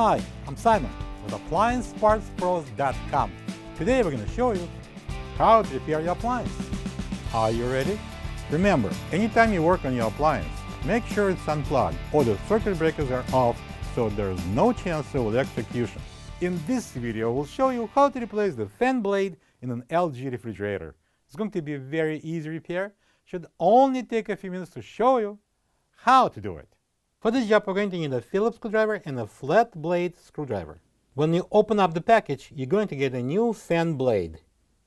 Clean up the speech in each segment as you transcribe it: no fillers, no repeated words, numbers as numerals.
Hi, I'm Simon with AppliancePartsPros.com. Today we're going to show you how to repair your appliance. Are you ready? Remember, anytime you work on your appliance, make sure it's unplugged or the circuit breakers are off so there's no chance of electrocution. In this video, we'll show you how to replace the fan blade in an LG refrigerator. It's going to be a very easy repair. Should only take a few minutes to show you how to do it. For this job, we're going to need a Phillips screwdriver and a flat blade screwdriver. When you open up the package, you're going to get a new fan blade.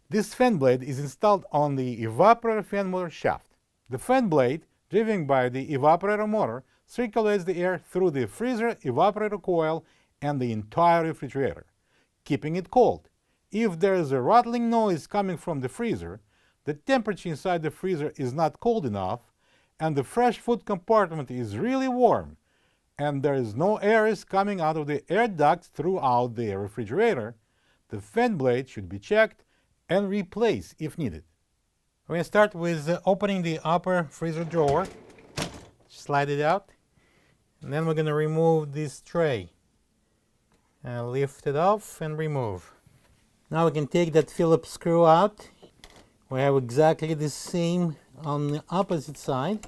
This fan blade is installed on the evaporator fan motor shaft. The fan blade, driven by the evaporator motor, circulates the air through the freezer evaporator coil and the entire refrigerator, keeping it cold. If there is a rattling noise coming from the freezer, the temperature inside the freezer is not cold enough, and the fresh food compartment is really warm, and there is no air coming out of the air ducts throughout the refrigerator, the fan blade should be checked and replaced if needed. We're going to start with opening the upper freezer drawer, slide it out, and then we're going to remove this tray. Lift it off and remove. Now we can take that Phillips screw out. We have exactly the same on the opposite side.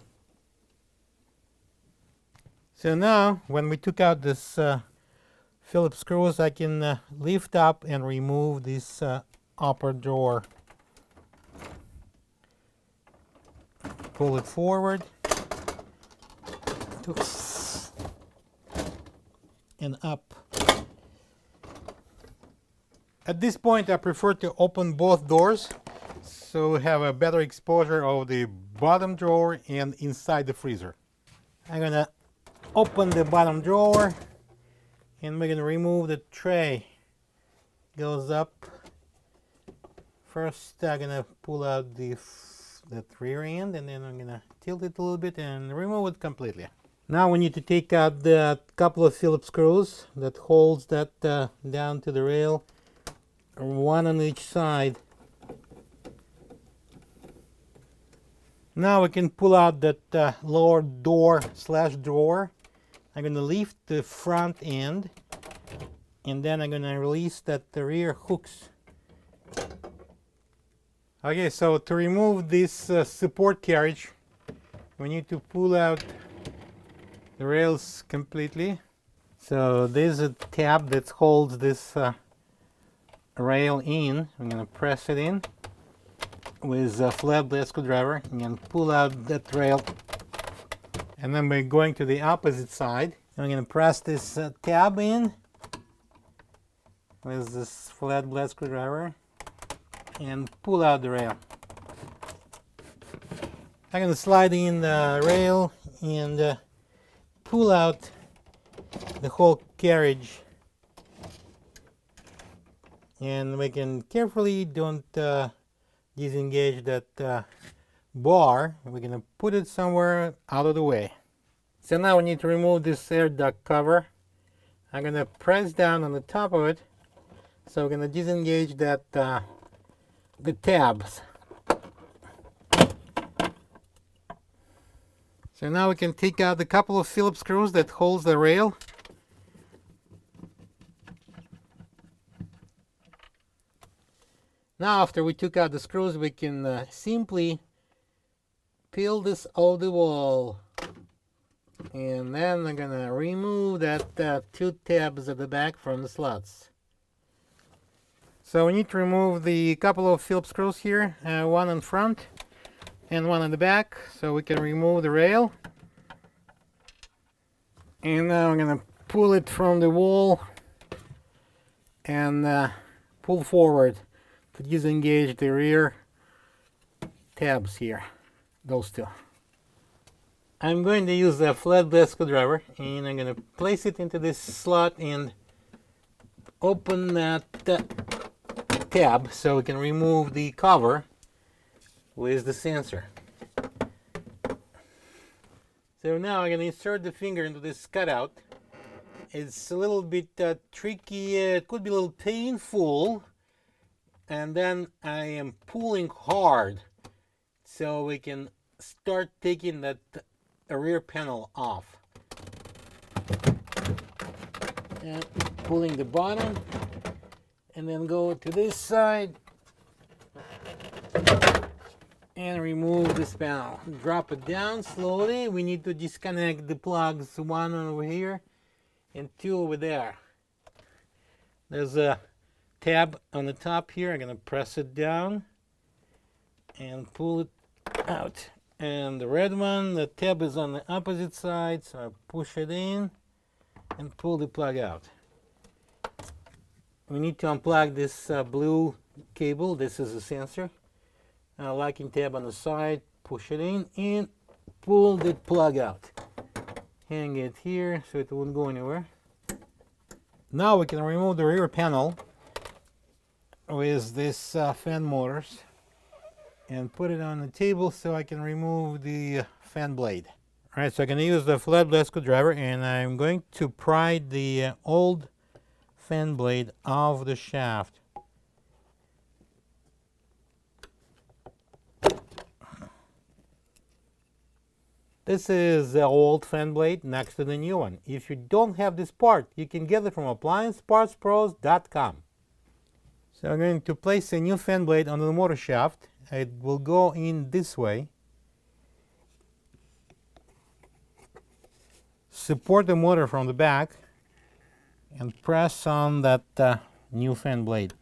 So now, when we took out this Phillips screws, I can lift up and remove this upper drawer. Pull it forward and up. At this point, I prefer to open both doors so we have a better exposure of the bottom drawer and inside the freezer. I'm gonna open the bottom drawer and we're gonna remove the tray. Goes up. First, I'm gonna pull out the rear end, and then I'm gonna tilt it a little bit and remove it completely. Now we need to take out the couple of Phillips screws that holds that down to the rail, one on each side. Now we can pull out that lower door / drawer. I'm going to lift the front end, and then I'm going to release the rear hooks. Okay, so to remove this support carriage, we need to pull out the rails completely. So there's a tab that holds this rail in. I'm going to press it in with a flat blade screwdriver and pull out that rail. And then we're going to the opposite side. I'm going to press this tab in with this flat blade screwdriver and pull out the rail. I'm going to slide in the rail and pull out the whole carriage. And we can carefully don't disengage that bar. We're going to put it somewhere out of the way. So now we need to remove this air duct cover. I'm going to press down on the top of it. So we're going to disengage that the tabs. So now we can take out the couple of Phillips screws that holds the rail. Now after we took out the screws, we can simply peel this off the wall. And then I'm going to remove that two tabs at the back from the slots. So we need to remove the couple of Phillips screws here, one in front and one in the back, so we can remove the rail. And now I'm going to pull it from the wall and pull forward to disengage the rear tabs here, those two. I'm going to use a flat blade screwdriver, and I'm going to place it into this slot and open that tab so we can remove the cover with the sensor. So now I'm going to insert the finger into this cutout. It's a little bit tricky, it could be a little painful, and then I am pulling hard so we can start taking that rear panel off. and pulling the bottom, and then go to this side and remove this panel. Drop it down slowly. We need to disconnect the plugs, one over here and two over there. There's a tab on the top here. I'm gonna press it down and pull it out. And the red one, the tab is on the opposite side, so I push it in and pull the plug out. We need to unplug this blue cable. This is a sensor. Locking tab on the side, push it in and pull the plug out. Hang it here so it won't go anywhere. Now we can remove the rear panel with this fan motors and put it on the table so I can remove the fan blade. Alright, so I can use the flat blade screwdriver, and I'm going to pry the old fan blade off the shaft. This is the old fan blade next to the new one. If you don't have this part, you can get it from appliancepartspros.com. So I'm going to place a new fan blade on the motor shaft. It will go in this way. Support the motor from the back and press on that new fan blade.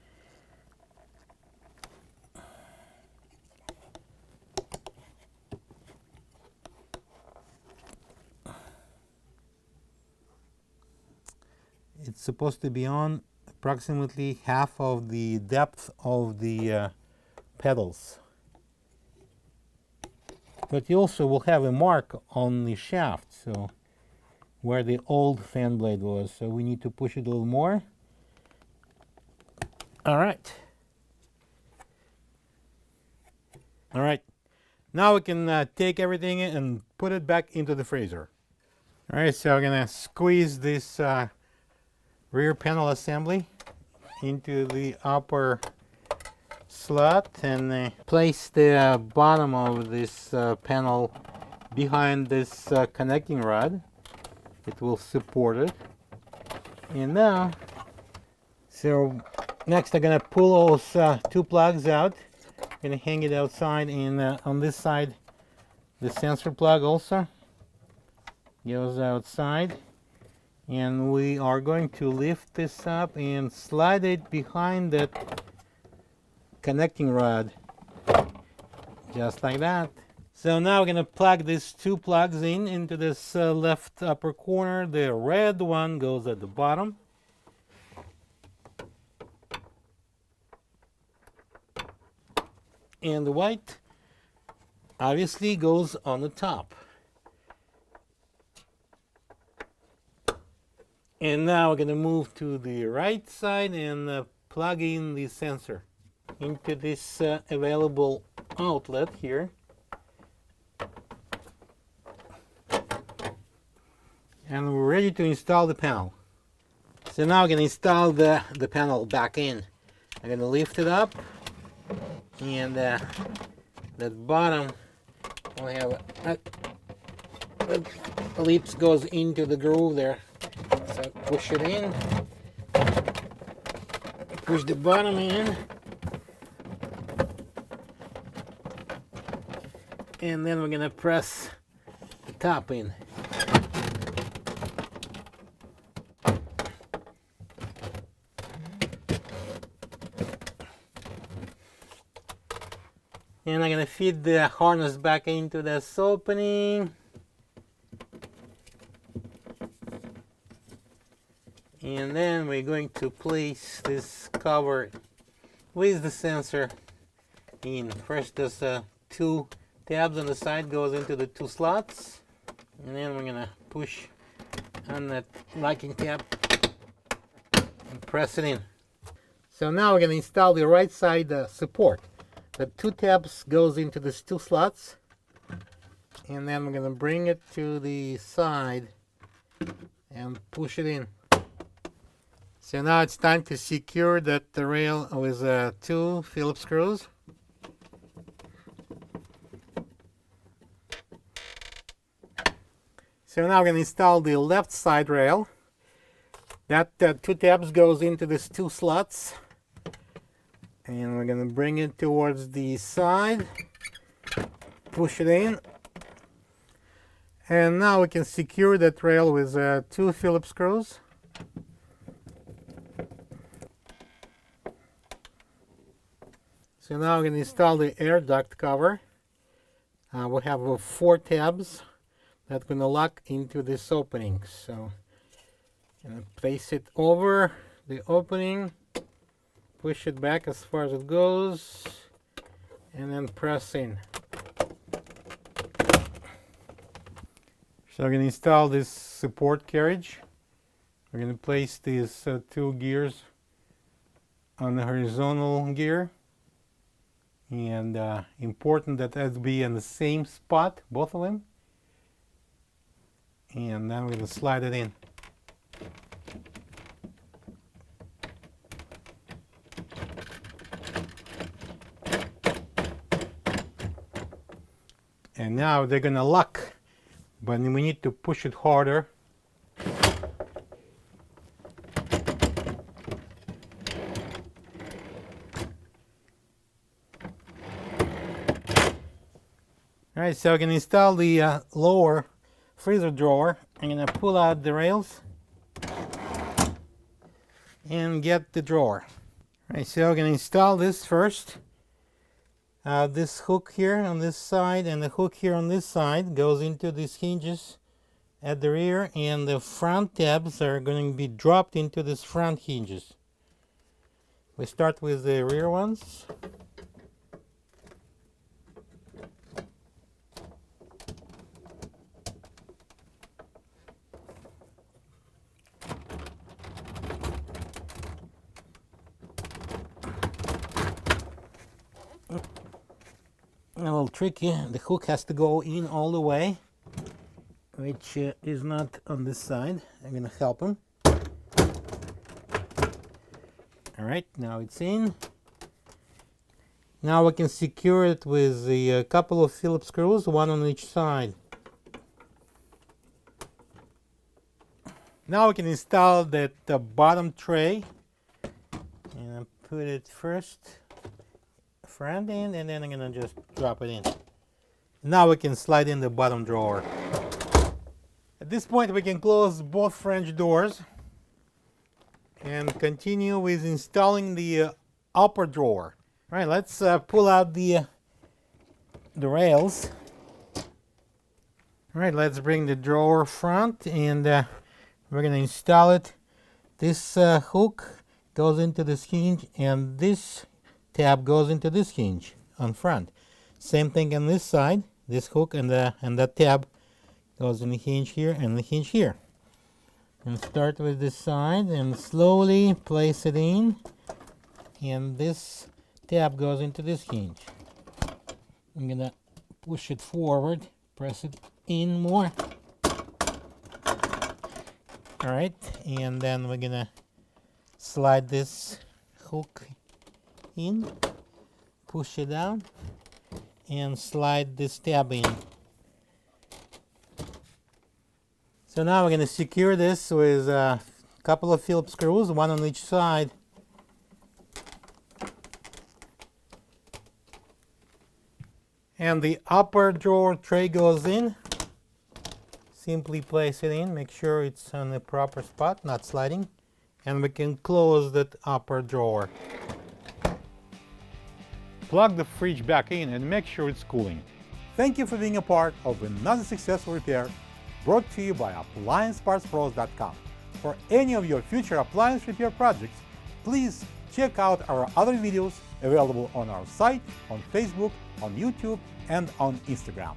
It's supposed to be on approximately half of the depth of the pedals. But you also will have a mark on the shaft, so where the old fan blade was. So we need to push it a little more. All right. All right. Now we can take everything and put it back into the freezer. All right, so I'm gonna squeeze this rear panel assembly into the upper slot and place the bottom of this panel behind this connecting rod. It will support it. And now, so next I'm gonna pull those two plugs out. I'm gonna hang it outside, and on this side the sensor plug also goes outside. And we are going to lift this up and slide it behind that connecting rod, just like that. So now we're going to plug these two plugs into this left upper corner. The red one goes at the bottom. And the white obviously goes on the top. And now we're going to move to the right side and plug in the sensor into this available outlet here. And we're ready to install the panel. So now we're going to install the panel back in. I'm going to lift it up, and that bottom will have the Phillips goes into the groove there. So push it in, push the bottom in, and then we're going to press the top in. And I'm going to feed the harness back into this opening. And then we're going to place this cover with the sensor in. First, there's two tabs on the side, goes into the two slots. And then we're going to push on that locking tab and press it in. So now we're going to install the right side support. The two tabs goes into these two slots. And then we're going to bring it to the side and push it in. So now it's time to secure the rail with two Phillips screws. So now we're going to install the left side rail. That 2 tabs goes into these 2 slots, and we're gonna bring it towards the side, push it in, and now we can secure that rail with 2 Phillips screws. So now we're gonna install the air duct cover. We have 4 tabs that's gonna lock into this opening. So and place it over the opening, push it back as far as it goes, and then press in. So I'm going to install this support carriage. We're going to place these 2 gears on the horizontal gear, and important that has to be in the same spot, both of them, and then we're going to slide it in. And now they're gonna lock, but we need to push it harder. Alright, so I can install the lower freezer drawer. I'm gonna pull out the rails and get the drawer. Alright, so I'm gonna install this first. This hook here on this side and the hook here on this side goes into these hinges at the rear, and the front tabs are going to be dropped into these front hinges. We start with the rear ones. A little tricky, the hook has to go in all the way, which is not on this side. I'm going to help him. Alright, now it's in. Now we can secure it with a couple of Phillips screws, 1 on each side. Now we can install that bottom tray, and I'll put it first front end, and then I'm gonna just drop it in. Now we can slide in the bottom drawer. At this point we can close both French doors and continue with installing the upper drawer. All right, let's pull out the rails. All right, let's bring the drawer front, and we're gonna install it. This hook goes into this hinge, and this tab goes into this hinge on front. Same thing on this side. This hook and that tab goes in the hinge here and the hinge here. And start with this side and slowly place it in, and this tab goes into this hinge. I'm gonna push it forward, press it in more. All right, and then we're gonna slide this hook in, push it down, and slide this tab in. So now we're going to secure this with a couple of Phillips screws, 1 on each side. And the upper drawer tray goes in. Simply place it in, make sure it's on the proper spot, not sliding, and we can close that upper drawer. Plug the fridge back in and make sure it's cooling. Thank you for being a part of another successful repair brought to you by AppliancePartsPros.com. For any of your future appliance repair projects, please check out our other videos available on our site, on Facebook, on YouTube, and on Instagram.